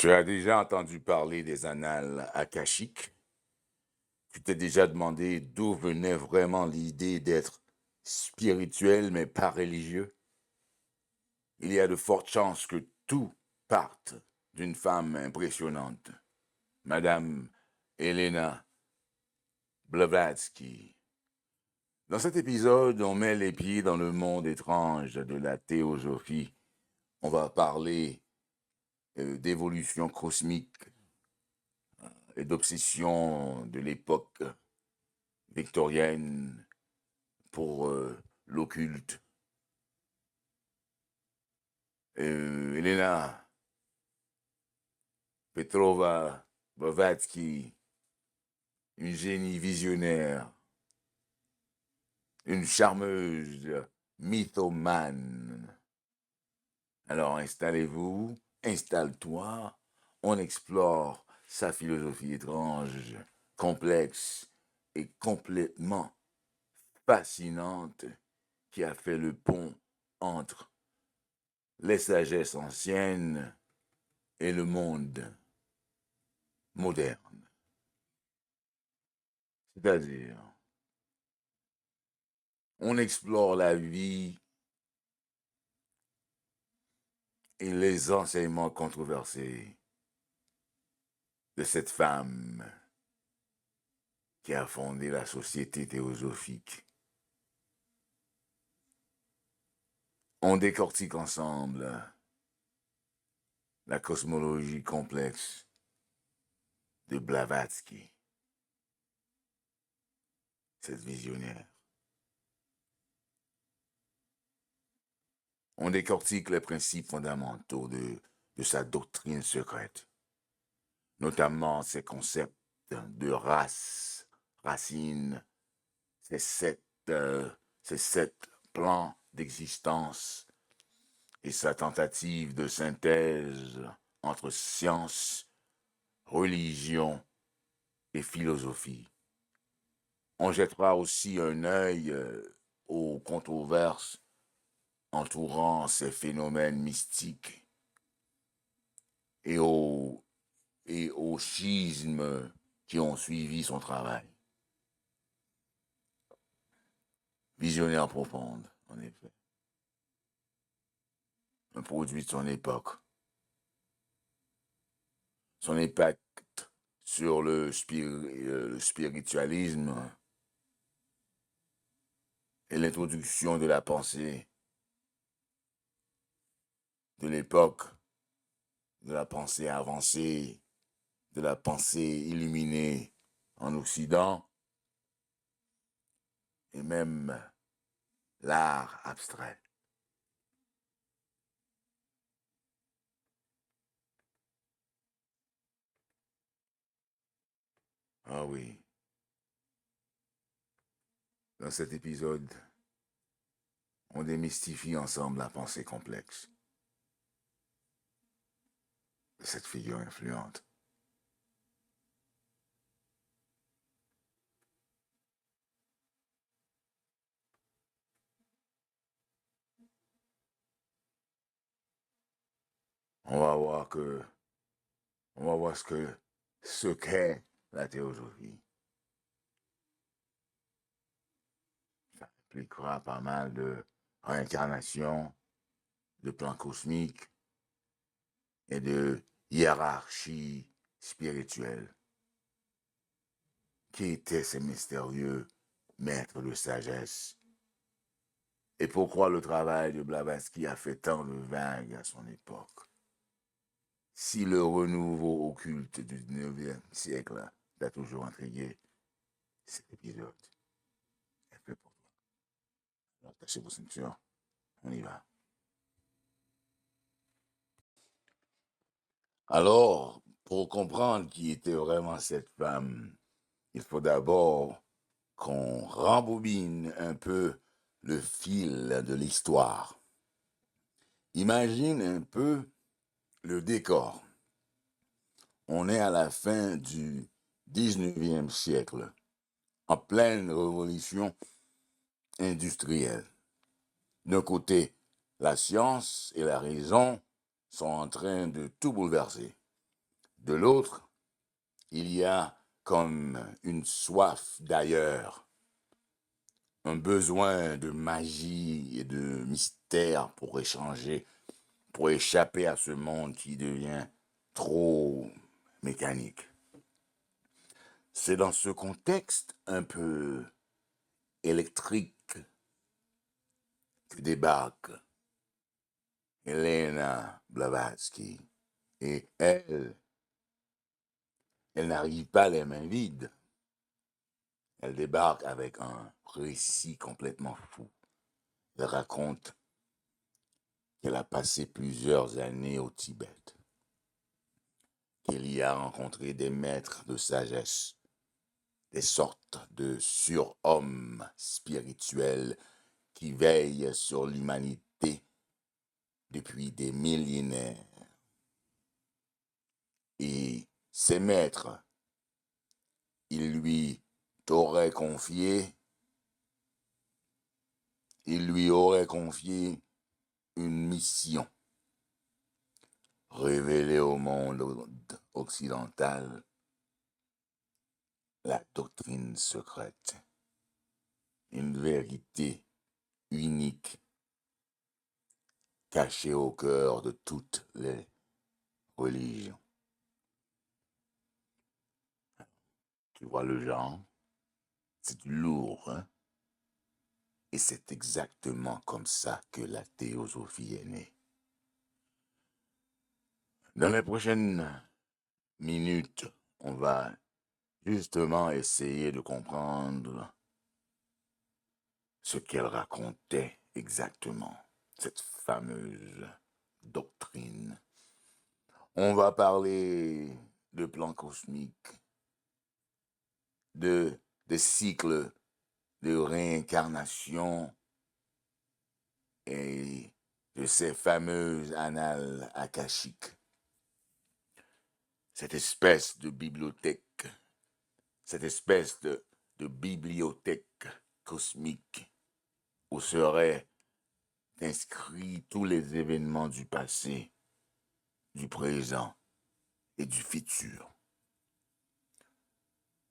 Tu as déjà entendu parler des annales akashiques? Tu t'es déjà demandé d'où venait vraiment l'idée d'être spirituel mais pas religieux? Il y a de fortes chances que tout parte d'une femme impressionnante, Madame Elena Blavatsky. Dans cet épisode, on met les pieds dans le monde étrange de la théosophie. On va parler d'évolution cosmique et d'obsession de l'époque victorienne pour l'occulte. Elena Petrova Blavatsky, une génie visionnaire, une charmeuse mythomane. Alors installez-vous, installe-toi, on explore sa philosophie étrange, complexe et complètement fascinante qui a fait le pont entre les sagesses anciennes et le monde moderne. C'est-à-dire, on explore la vie et les enseignements controversés de cette femme qui a fondé la société théosophique. On décortique ensemble la cosmologie complexe de Blavatsky, cette visionnaire. On décortique les principes fondamentaux de sa doctrine secrète, notamment ses concepts de race, racine, ses sept plans d'existence et sa tentative de synthèse entre science, religion et philosophie. On jettera aussi un œil aux controverses entourant ces phénomènes mystiques et aux schismes qui ont suivi son travail. Visionnaire profonde, en effet. Un produit de son époque. Son impact sur le spiritualisme et l'introduction de la pensée de l'époque, de la pensée avancée, de la pensée illuminée en Occident, et même l'art abstrait. Ah oui, dans cet épisode, on démystifie ensemble la pensée complexe de cette figure influente. On va voir ce qu'est la théosophie. Ça impliquera pas mal de réincarnation, de plans cosmiques et de hiérarchie spirituelle. Qui étaient ces mystérieux maîtres de sagesse? Et pourquoi le travail de Blavatsky a fait tant de vagues à son époque? Si le renouveau occulte du 19e siècle t'a toujours intrigué, cet épisode est fait pour toi. Alors, tâchez vos ceintures, on y va. Alors, pour comprendre qui était vraiment cette femme, il faut d'abord qu'on rembobine un peu le fil de l'histoire. Imagine un peu le décor. On est à la fin du 19e siècle, en pleine révolution industrielle. D'un côté, la science et la raison sont en train de tout bouleverser. De l'autre, il y a comme une soif d'ailleurs, un besoin de magie et de mystère pour échanger, pour échapper à ce monde qui devient trop mécanique. C'est dans ce contexte un peu électrique que débarque Elena Blavatsky. Et elle n'arrive pas les mains vides. Elle débarque avec un récit complètement fou. Elle raconte qu'elle a passé plusieurs années au Tibet, qu'elle y a rencontré des maîtres de sagesse, des sortes de surhommes spirituels qui veillent sur l'humanité depuis des millénaires. Et ces maîtres, ils lui auraient confié, une mission, révéler au monde occidental la doctrine secrète, une vérité unique, cachée au cœur de toutes les religions. Tu vois le genre? C'est du lourd, hein? Et c'est exactement comme ça que la théosophie est née. Dans les prochaines minutes, on va justement essayer de comprendre ce qu'elle racontait exactement, cette fameuse doctrine. On va parler de plans cosmiques, de cycles de réincarnation et de ces fameuses annales akashiques. Cette espèce de bibliothèque, cette espèce de bibliothèque cosmique où seraient inscrits tous les événements du passé, du présent et du futur.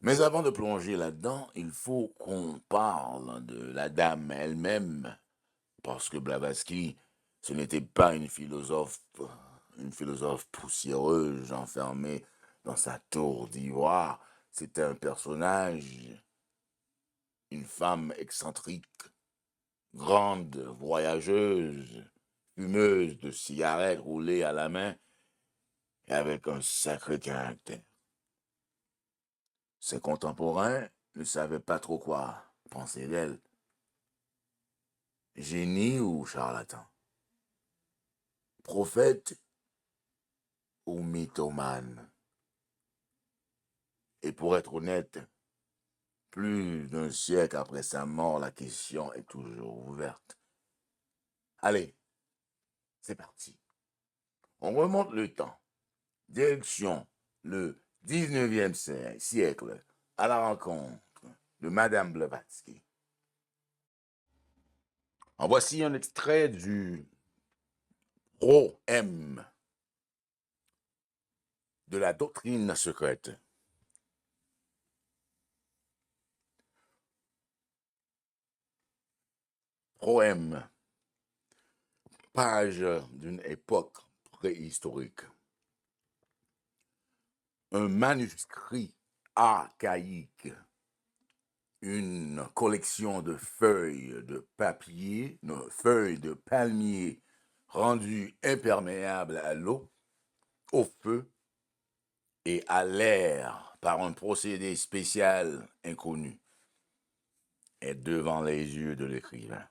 Mais avant de plonger là-dedans, il faut qu'on parle de la dame elle-même, parce que Blavatsky, ce n'était pas une philosophe poussiéreuse enfermée dans sa tour d'ivoire. C'était un personnage, une femme excentrique, grande, voyageuse, fumeuse de cigarettes roulées à la main et avec un sacré caractère. Ses contemporains ne savaient pas trop quoi penser d'elle. Génie ou charlatan? Prophète ou mythomane? Et pour être honnête, plus d'un siècle après sa mort, la question est toujours ouverte. Allez, c'est parti. On remonte le temps. Direction le 19e siècle à la rencontre de Madame Blavatsky. En voici un extrait du Pro-M de la doctrine secrète. Pro-M, page d'une époque préhistorique. Un manuscrit archaïque, une collection de feuilles de papier, feuilles de palmier rendues imperméables à l'eau, au feu et à l'air par un procédé spécial inconnu, est devant les yeux de l'écrivain.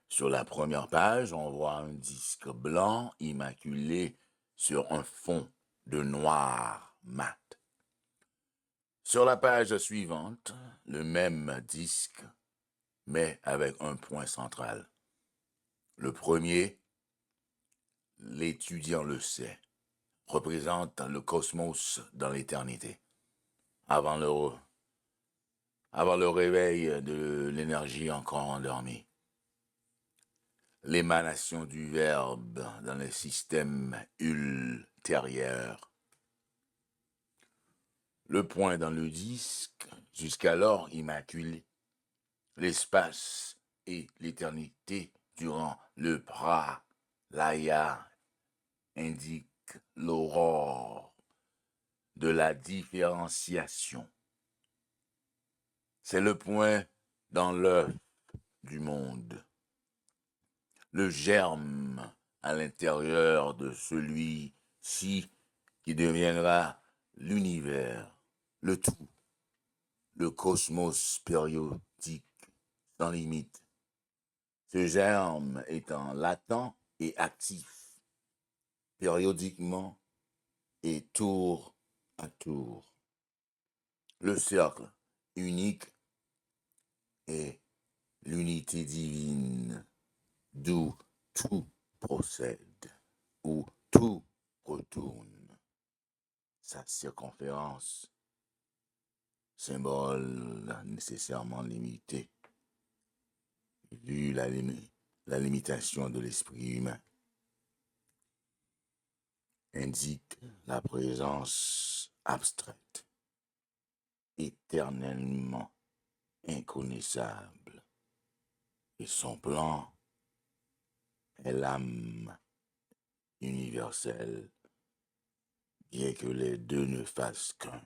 Sur la première page, on voit un disque blanc immaculé sur un fond de noir mat. Sur la page suivante, le même disque, mais avec un point central. Le premier, l'étudiant le sait, représente le cosmos dans l'éternité, avant le réveil de l'énergie encore endormie. l'émanation du verbe dans le système ultérieur. Le point dans le disque, jusqu'alors immaculé, l'espace et l'éternité durant le pralaya indiquent l'aurore de la différenciation. C'est le point dans l'œuf du monde, le germe à l'intérieur de celui-ci qui deviendra l'univers, le tout, le cosmos périodique sans limite. Ce germe étant latent et actif, périodiquement et tour à tour. Le cercle unique est l'unité divine, d'où tout procède, où tout retourne. Sa circonférence, symbole nécessairement limité, vu la limitation de l'esprit humain, indique la présence abstraite, éternellement inconnaissable, et son plan est l'âme universelle, bien que les deux ne fassent qu'un.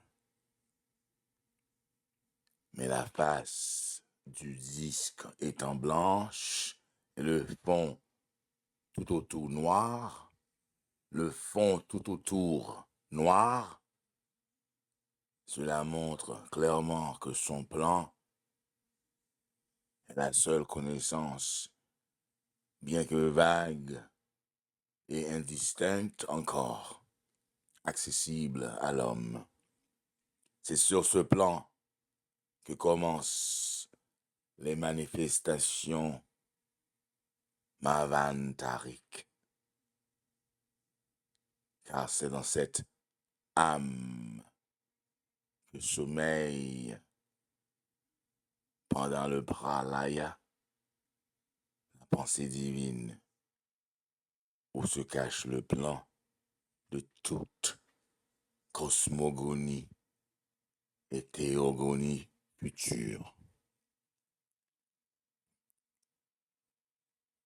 Mais la face du disque étant blanche et le fond tout autour noir, cela montre clairement que son plan est la seule connaissance, bien que vague et indistincte encore, accessible à l'homme. C'est sur ce plan que commencent les manifestations mavantariques, car c'est dans cette âme que sommeille pendant le pralaya la pensée divine, où se cache le plan de toute cosmogonie et théogonie future.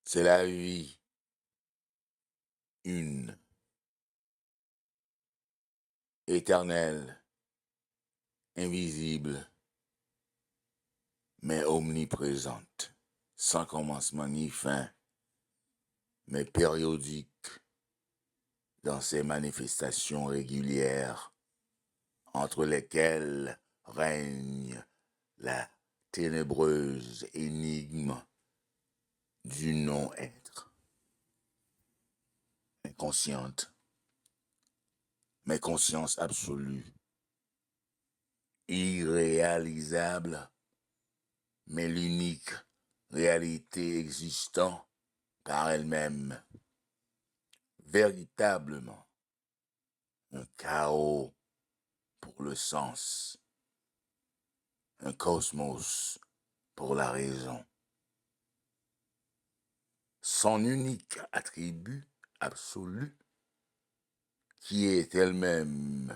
C'est la vie une, éternelle, invisible, mais omniprésente, sans commencement ni fin, mais périodique dans ses manifestations régulières, entre lesquelles règne la ténébreuse énigme du non-être, inconsciente, mais conscience absolue, irréalisable, mais l'unique réalité existant par elle-même, véritablement un chaos pour le sens, un cosmos pour la raison. Son unique attribut absolu, qui est elle-même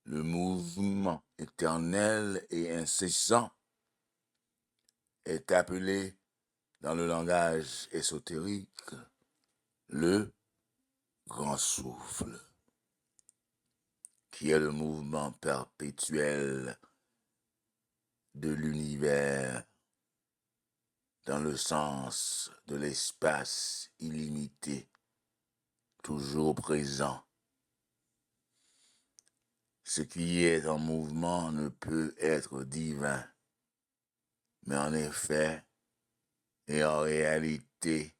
le mouvement éternel et incessant, est appelé dans le langage ésotérique le grand souffle, qui est le mouvement perpétuel de l'univers dans le sens de l'espace illimité, toujours présent. Ce qui est en mouvement ne peut être divin, mais en effet et en réalité,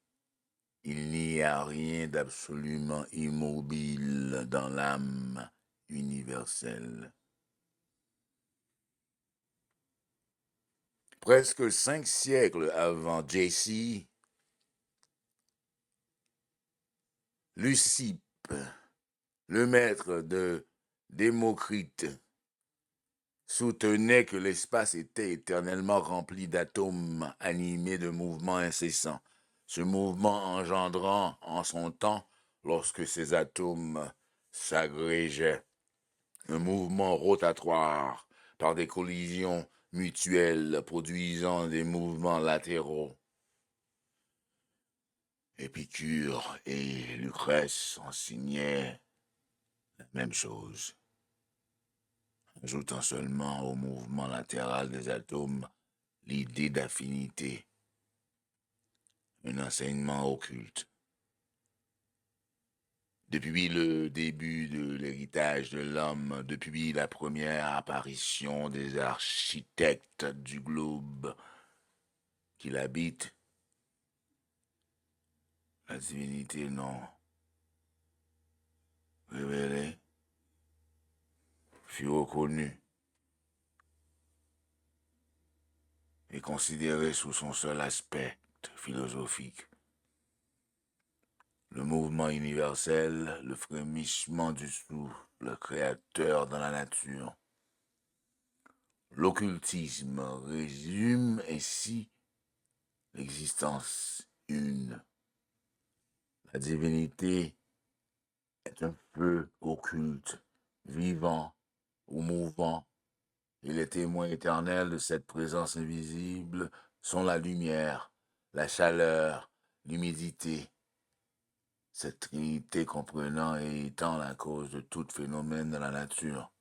il n'y a rien d'absolument immobile dans l'âme universelle. Presque 5 siècles avant J.C., Leucippe, le maître de Démocrite, soutenait que l'espace était éternellement rempli d'atomes animés de mouvements incessants. ce mouvement engendrant en son temps, lorsque ces atomes s'agrégeaient, un mouvement rotatoire par des collisions mutuelles produisant des mouvements latéraux. Épicure et Lucrèce enseignaient la même chose, ajoutant seulement au mouvement latéral des atomes l'idée d'affinité, un enseignement occulte. Depuis le début de l'héritage de l'homme, depuis la première apparition des architectes du globe qui l'habitent, la divinité non révélée fut reconnue et considérée sous son seul aspect philosophique. Le mouvement universel, le frémissement du souffle créateur dans la nature. L'occultisme résume ainsi l'existence une. La divinité est un feu occulte, vivant ou mouvant, et les témoins éternels de cette présence invisible sont la lumière, la chaleur, l'humidité, cette trinité comprenant et étant la cause de tout phénomène de la nature.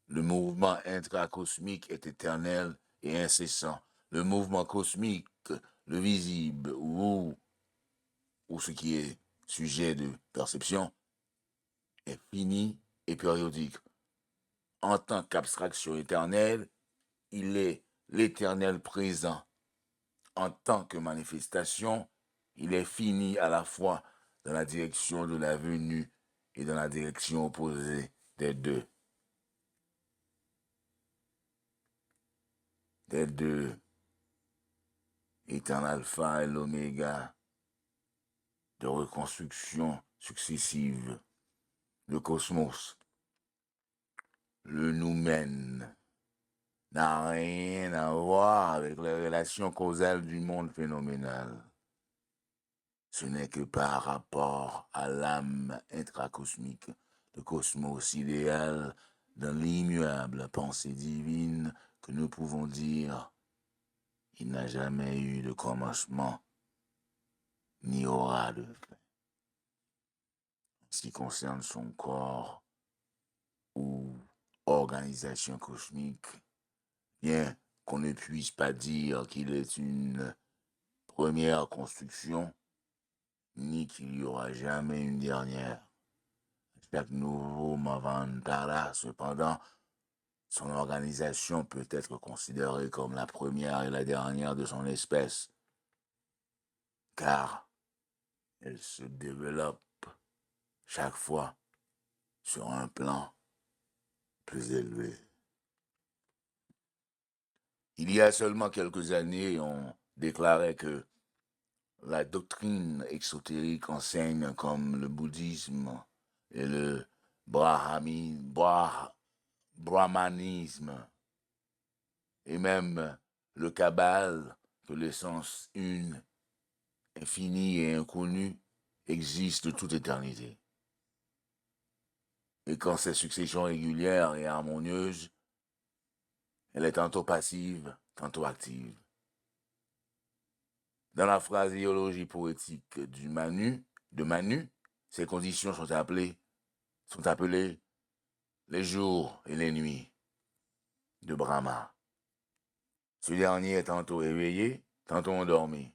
Le mouvement intracosmique est éternel et incessant. Le mouvement cosmique, le visible ou ce qui est sujet de perception, est fini et périodique. En tant qu'abstraction éternelle, il est l'éternel présent. En tant que manifestation, il est fini à la fois dans la direction de la venue et dans la direction opposée des deux. Des deux étant l'alpha et l'oméga de reconstruction successive. Le cosmos, le noumen, n'a rien à voir avec les relations causales du monde phénoménal. Ce n'est que par rapport à l'âme intracosmique, le cosmos idéal, dans l'immuable pensée divine, que nous pouvons dire il n'a jamais eu de commencement, ni aura de fin. En ce qui concerne son corps ou organisation cosmique, bien qu'on ne puisse pas dire qu'il est une première construction, ni qu'il y aura jamais une dernière. Chaque nouveau Mavandala, cependant, son organisation peut être considérée comme la première et la dernière de son espèce, car elle se développe chaque fois sur un plan plus élevé. Il y a seulement quelques années, on déclarait que la doctrine exotérique enseigne comme le bouddhisme et le brahmanisme et même le kabbale que l'essence une, infinie et inconnue existe de toute éternité. Et quand cette succession régulière et harmonieuse, elle est tantôt passive, tantôt active. Dans la phraséologie poétique de Manu, ces conditions sont appelées les jours et les nuits de Brahma. Ce dernier est tantôt éveillé, tantôt endormi.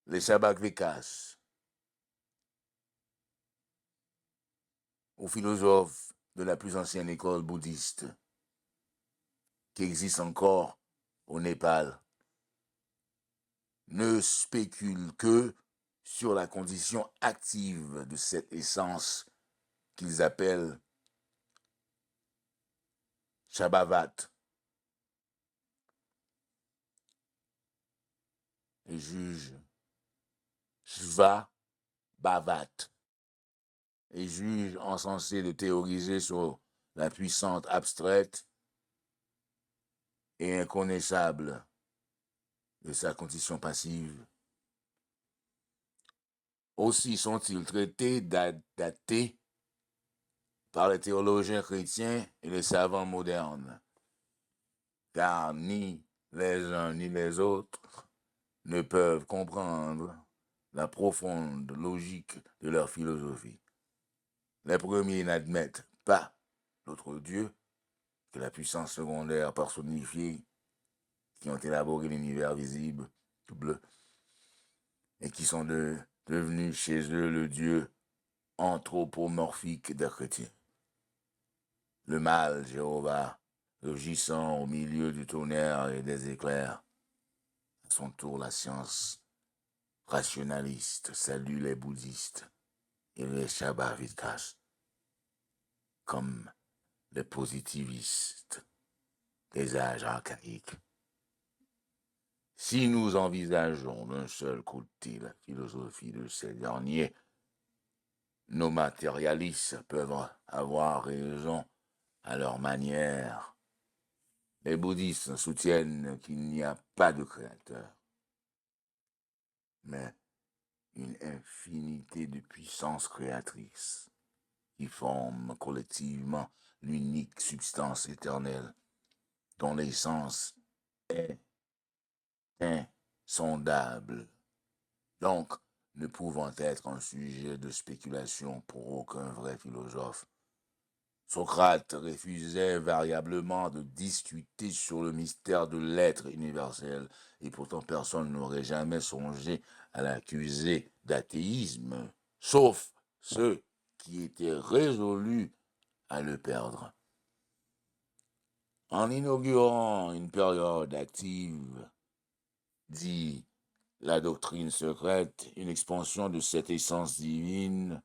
Les Sabakvikas, aux philosophes de la plus ancienne école bouddhiste, qui existe encore au Népal, ne spéculent que sur la condition active de cette essence qu'ils appellent Shabhavat, et jugent Shva Bhavat, et jugent encensés de théoriser sur la puissante abstraite et inconnaissable de sa condition passive. Aussi sont-ils traités d'athées par les théologiens chrétiens et les savants modernes, car ni les uns ni les autres ne peuvent comprendre la profonde logique de leur philosophie. Les premiers n'admettent pas l'autre Dieu que la puissance secondaire personnifiée qui ont élaboré l'univers visible, bleu, et qui sont devenus chez eux le Dieu anthropomorphique des chrétiens. Le mal, Jéhovah, rugissant au milieu du tonnerre et des éclairs. À son tour, la science rationaliste salue les bouddhistes et les Shabbavikas comme les positivistes des âges archaïques. Si nous envisageons d'un seul côté la philosophie de ces derniers, nos matérialistes peuvent avoir raison à leur manière. Les bouddhistes soutiennent qu'il n'y a pas de créateur, mais une infinité de puissances créatrices qui forment collectivement l'unique substance éternelle dont l'essence est insondable, donc ne pouvant être un sujet de spéculation pour aucun vrai philosophe. Socrate refusait variablement de discuter sur le mystère de l'être universel, et pourtant personne n'aurait jamais songé à l'accuser d'athéisme, sauf ceux qui étaient résolus à le perdre. En inaugurant une période active, dit la doctrine secrète, une expansion de cette essence divine,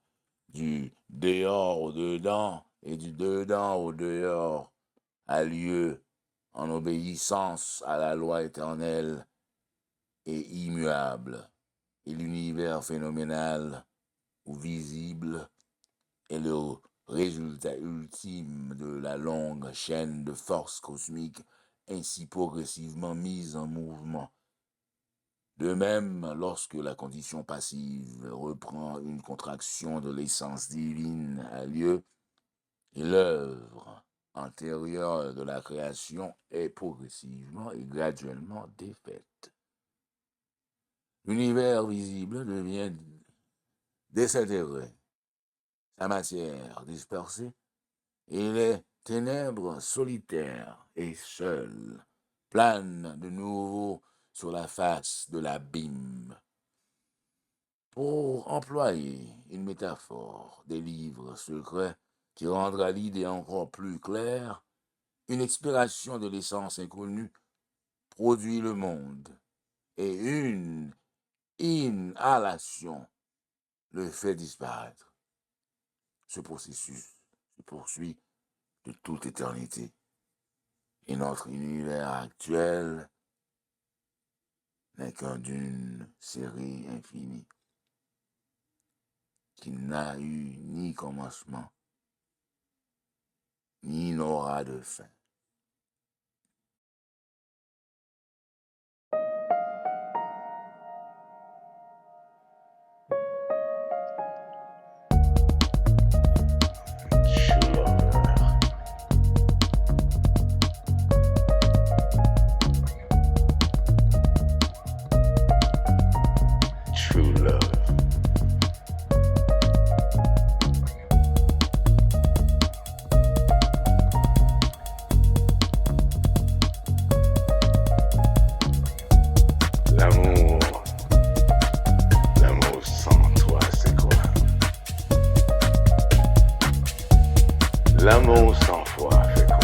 du dehors au dedans et du dedans au dehors, a lieu en obéissance à la loi éternelle et immuable, et l'univers phénoménal ou visible est le résultat ultime de la longue chaîne de forces cosmiques ainsi progressivement mise en mouvement. De même, lorsque la condition passive reprend une contraction de l'essence divine a lieu, et l'œuvre antérieure de la création est progressivement et graduellement défaite. L'univers visible devient désintégré, sa matière dispersée, et les ténèbres solitaires et seules planent de nouveau sur la face de l'abîme. Pour employer une métaphore des livres secrets qui rendra l'idée encore plus claire, une expiration de l'essence inconnue produit le monde et une inhalation le fait disparaître. Ce processus se poursuit de toute éternité et notre univers actuel n'est qu'un d'une série infinie qui n'a eu ni commencement, ni n'aura de fin. L'amour sans foi fait quoi?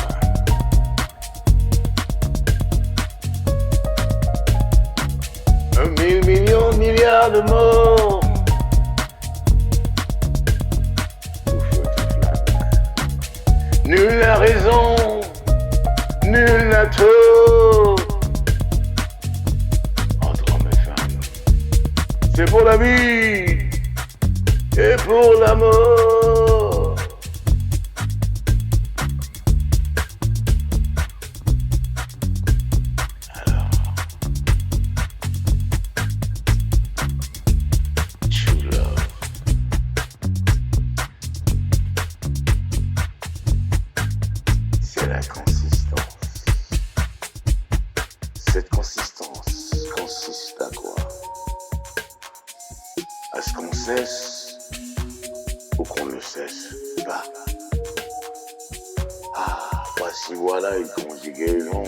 Un mille millions de milliards de morts. Tout feu, tout flamme. Nul n'a raison, nul n'a tort. Entre hommes et femmes, c'est pour la vie et pour la mort. consistance. Cette consistance consiste à quoi? À ce qu'on cesse ou qu'on ne cesse pas. Ah, voici voilà une conjugaison